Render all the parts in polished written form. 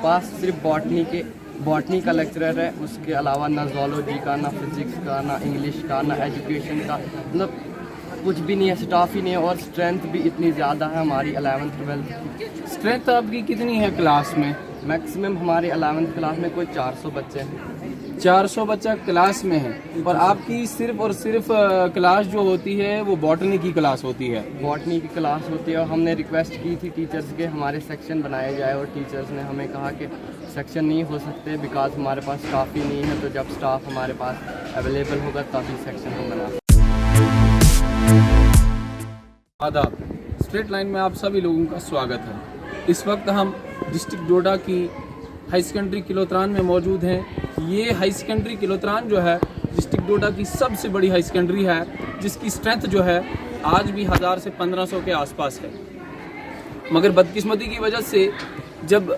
पास सिर्फ बॉटनी का लेक्चरर है, उसके अलावा ना ज़ूलॉजी का, ना फिज़िक्स का, ना इंग्लिश का, ना एजुकेशन का, मतलब कुछ भी नहीं है, स्टाफ ही नहीं है। और स्ट्रेंथ भी इतनी ज़्यादा है हमारी 11th 12th की। स्ट्रेंथ आपकी कितनी है क्लास में? मैक्सिमम हमारे 11th क्लास में कोई 400 बच्चे हैं। 400 बच्चा क्लास में है और आपकी सिर्फ और सिर्फ क्लास जो होती है वो बॉटनी की क्लास होती है। बॉटनी की क्लास होती है और हमने रिक्वेस्ट की थी टीचर्स के हमारे सेक्शन बनाए जाए, और टीचर्स ने हमें कहा कि सेक्शन नहीं हो सकते बिकॉज हमारे पास स्टाफ ही नहीं है, तो जब स्टाफ हमारे पास अवेलेबल होगा तभी सेक्शन हम बना। आदाब, स्ट्रेट लाइन में आप सभी लोगों का स्वागत है। इस वक्त हम डिस्ट्रिक्ट डोडा की हाई सेकेंडरी किलोत्रान में मौजूद हैं। ये हाई सेकेंडरी किलोत्रान जो है डिस्ट्रिक्ट डोडा की सबसे बड़ी हाई सेकेंडरी है, जिसकी स्ट्रेंथ जो है आज भी 1000 से 1500 के आसपास है। मगर बदकिस्मती की वजह से जब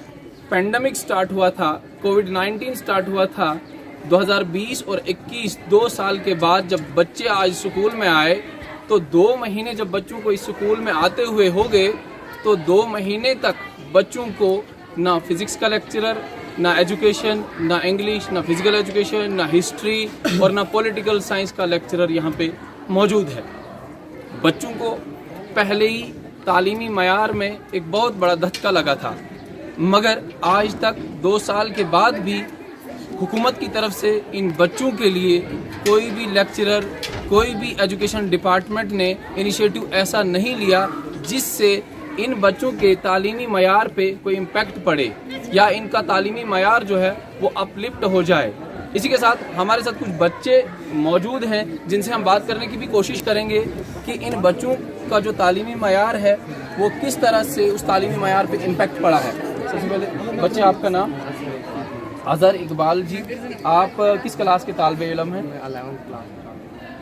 पेंडेमिक स्टार्ट हुआ था, कोविड-19 स्टार्ट हुआ था 2020 और 21, 2 साल के बाद जब बच्चे आज स्कूल में आए, तो 2 महीने जब बच्चों को इस स्कूल में आते हुए हो गए, तो 2 महीने तक बच्चों को ना फिज़िक्स का लेक्चरर, ना एजुकेशन, ना इंग्लिश, ना फिजिकल एजुकेशन, ना हिस्ट्री और ना पॉलिटिकल साइंस का लेक्चरर यहाँ पे मौजूद है। बच्चों को पहले ही तालीमी मयार में एक बहुत बड़ा धक्का लगा था, मगर आज तक 2 साल के बाद भी हुकूमत की तरफ से इन बच्चों के लिए कोई भी लेक्चरर, कोई भी एजुकेशन डिपार्टमेंट ने इनिशिएटिव ऐसा नहीं लिया जिससे इन बच्चों के तालीमी मयार पे कोई इम्पैक्ट पड़े या इनका तालीमी मयार जो है वो अपलिफ्ट हो जाए। इसी के साथ हमारे साथ कुछ बच्चे मौजूद हैं जिनसे हम बात करने की भी कोशिश करेंगे कि इन बच्चों का जो तालीमी मयार है वो किस तरह से उस तालीमी मयार पे इम्पैक्ट पड़ा है। सबसे पहले बच्चे, आपका नाम? अज़हर इकबाल जी, आप किस क्लास के तालिबे इल्म हैं?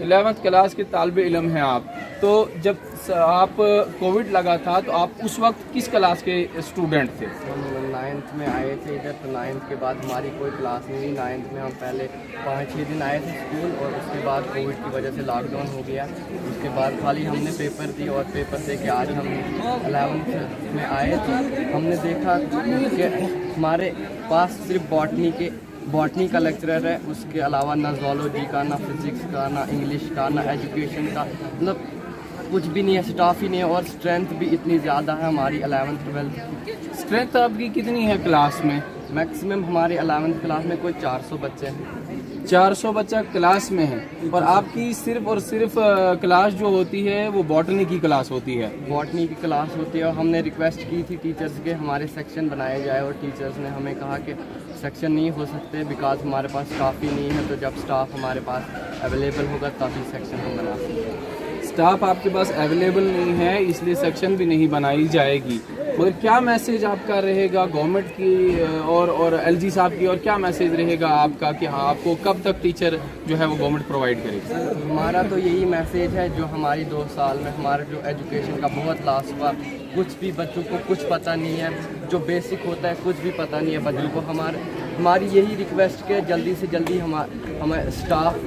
11th क्लास के तालिबे इल्म हैं आप। तो जब आप कोविड लगा था तो आप उस वक्त किस क्लास के स्टूडेंट थे? हम 9th में आए थे इधर, तो 9th के बाद हमारी कोई क्लास नहीं हुई। 9th में हम पहले 5-6 दिन आए थे स्कूल, और उसके बाद कोविड की वजह से लॉकडाउन हो गया। उसके बाद खाली हमने पेपर दी, और पेपर दे के आज हम 11th में आए तो हमने देखा कि हमारे पास सिर्फ बॉटनी का लेक्चरर है, उसके अलावा ना ज़ूलॉजी का, ना फिज़िक्स का, ना इंग्लिश का, ना एजुकेशन का, मतलब कुछ भी नहीं है, स्टाफ ही नहीं है। और स्ट्रेंथ भी इतनी ज़्यादा है हमारी 11th 12th की। स्ट्रेंथ आपकी कितनी है क्लास में? मैक्सिमम हमारे 11th क्लास में कोई 400 बच्चे हैं। 400 बच्चा क्लास में है और आपकी सिर्फ और सिर्फ क्लास जो होती है वो बॉटनी की क्लास होती है। बॉटनी की क्लास होती है और हमने रिक्वेस्ट की थी टीचर्स के हमारे सेक्शन बनाए जाए, और टीचर्स ने हमें कहा कि सेक्शन नहीं हो सकते बिकॉज हमारे पास स्टाफ ही नहीं है, तो जब स्टाफ हमारे पास अवेलेबल होगा तभी सेक्शन हम बना सकते। स्टाफ आपके पास अवेलेबल नहीं है इसलिए सेक्शन भी नहीं बनाई जाएगी। मगर क्या मैसेज आपका रहेगा गवर्नमेंट की और एलजी साहब की, और क्या मैसेज रहेगा आपका कि हाँ आपको कब तक टीचर जो है वो गवर्नमेंट प्रोवाइड करेगी? हमारा तो यही मैसेज है, जो हमारी 2 साल में हमारा जो एजुकेशन का बहुत लॉस हुआ, कुछ भी बच्चों को कुछ पता नहीं है, जो बेसिक होता है कुछ भी पता नहीं है बच्चों को। हमारी यही रिक्वेस्ट कि जल्दी से जल्दी हमें स्टाफ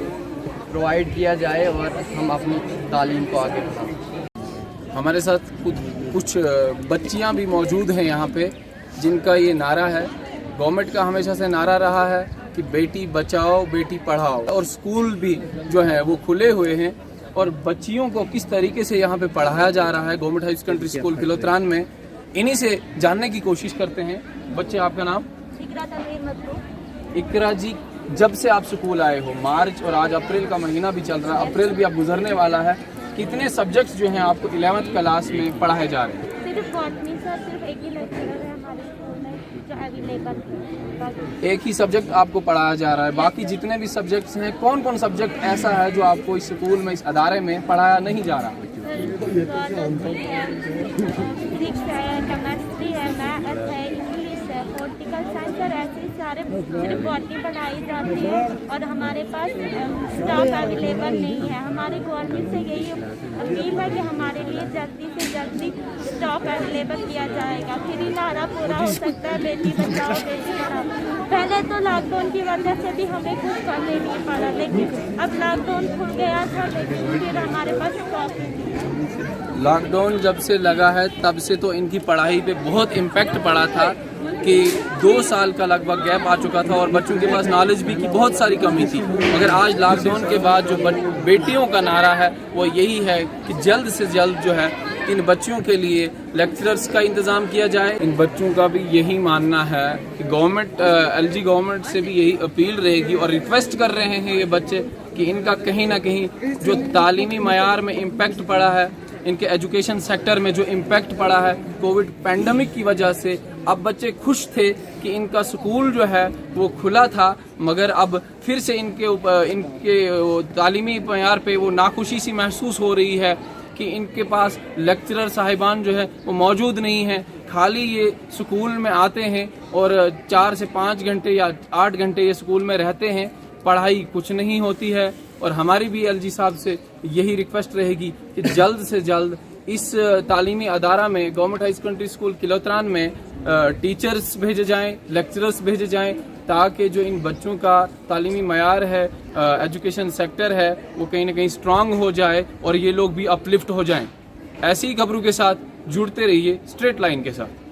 प्रोवाइड किया जाए और हम अपनी तालीम को आगे बढ़ाएं। हमारे साथ कुछ बच्चियां भी मौजूद हैं यहाँ पे, जिनका ये नारा है, गवर्नमेंट का हमेशा से नारा रहा है कि बेटी बचाओ बेटी पढ़ाओ, और स्कूल भी जो है वो खुले हुए हैं और बच्चियों को किस तरीके से यहाँ पे पढ़ाया जा रहा है गवर्नमेंट हाई सेकेंडरी स्कूल किलोत्रान में, इन्हीं से जानने की कोशिश करते हैं। बच्चे, आपका नाम? इकरा जी, जब से आप स्कूल आए हो, मार्च और आज अप्रैल का महीना भी चल रहा है, अप्रैल भी अब गुजरने वाला है, कितने सब्जेक्ट्स जो हैं आपको 11th क्लास में पढ़ाए जा रहे हैं? सिर्फ बॉटनी सर, सिर्फ एक ही लेक्चरर है हमारे स्कूल में जो अवेलेबल है। एक ही सब्जेक्ट आपको पढ़ाया जा रहा है, बाकी जितने भी सब्जेक्ट्स हैं, कौन कौन सब्जेक्ट ऐसा है जो आपको इस स्कूल में, इस अदारे में पढ़ाया नहीं जा रहा? फिजिक्स है, केमिस्ट्री है, मैथ है, इंग्लिश है, पॉलिटिकल साइंस और ऐसे सारे सिर्फ बॉटनी पढ़ाई जाती है, और हमारे पास स्टाफ अवेलेबल नहीं है। हमारे गवर्नमेंट से यही अपील है कि हमारे लिए जल्दी से जल्दी स्टाफ अवेलेबल किया जाएगा, फिर ही नारा पूरा हो सकता है बेटी बचाओ बेटी पढ़ाओ। पहले तो लॉकडाउन की वजह से भी हमें कुछ करने नहीं पड़ा, लेकिन अब लॉकडाउन खुल गया था, लेकिन फिर हमारे पास स्टाफ नहीं। लॉकडाउन जब से लगा है तब से तो इनकी पढ़ाई पे बहुत इम्पैक्ट पड़ा था کہ 2 سال کا لگ بھگ گیپ آ چکا تھا اور بچوں کے پاس نالج بھی کی بہت ساری کمی تھی، مگر آج لاک ڈاؤن کے بعد جو بیٹیوں کا نعرہ ہے وہ یہی ہے کہ جلد سے جلد جو ہے ان بچوں کے لیے لیکچررز کا انتظام کیا جائے۔ ان بچوں کا بھی یہی ماننا ہے کہ گورنمنٹ LG گورنمنٹ سے بھی یہی اپیل رہے گی اور ریکویسٹ کر رہے ہیں یہ بچے کہ ان کا کہیں نہ کہیں جو تعلیمی معیار میں امپیکٹ پڑا ہے، ان کے ایجوکیشن سیکٹر میں جو امپیکٹ پڑا ہے کووڈ پینڈیمک کی وجہ سے، اب بچے خوش تھے کہ ان کا اسکول جو ہے وہ کھلا تھا، مگر اب پھر سے ان کے تعلیمی معیار پہ وہ ناخوشی سی محسوس ہو رہی ہے کہ ان کے پاس لیکچرر صاحبان جو ہے وہ موجود نہیں ہیں، خالی یہ اسکول میں آتے ہیں اور 4 سے 5 گھنٹے یا 8 گھنٹے یہ اسکول میں رہتے ہیں، پڑھائی کچھ نہیں ہوتی ہے۔ اور ہماری بھی LG صاحب سے یہی ریکویسٹ رہے گی کہ جلد سے جلد اس تعلیمی ادارہ میں گورنمنٹ ہائی سیکنڈری اسکول کلوتران میں ٹیچرز بھیجے جائیں، لیکچررز بھیجے جائیں، تاکہ جو ان بچوں کا تعلیمی معیار ہے، ایجوکیشن سیکٹر ہے، وہ کہیں نہ کہیں اسٹرانگ ہو جائے اور یہ لوگ بھی اپ لفٹ ہو جائیں۔ ایسی ہی خبروں کے ساتھ جڑتے رہیے اسٹریٹ لائن کے ساتھ۔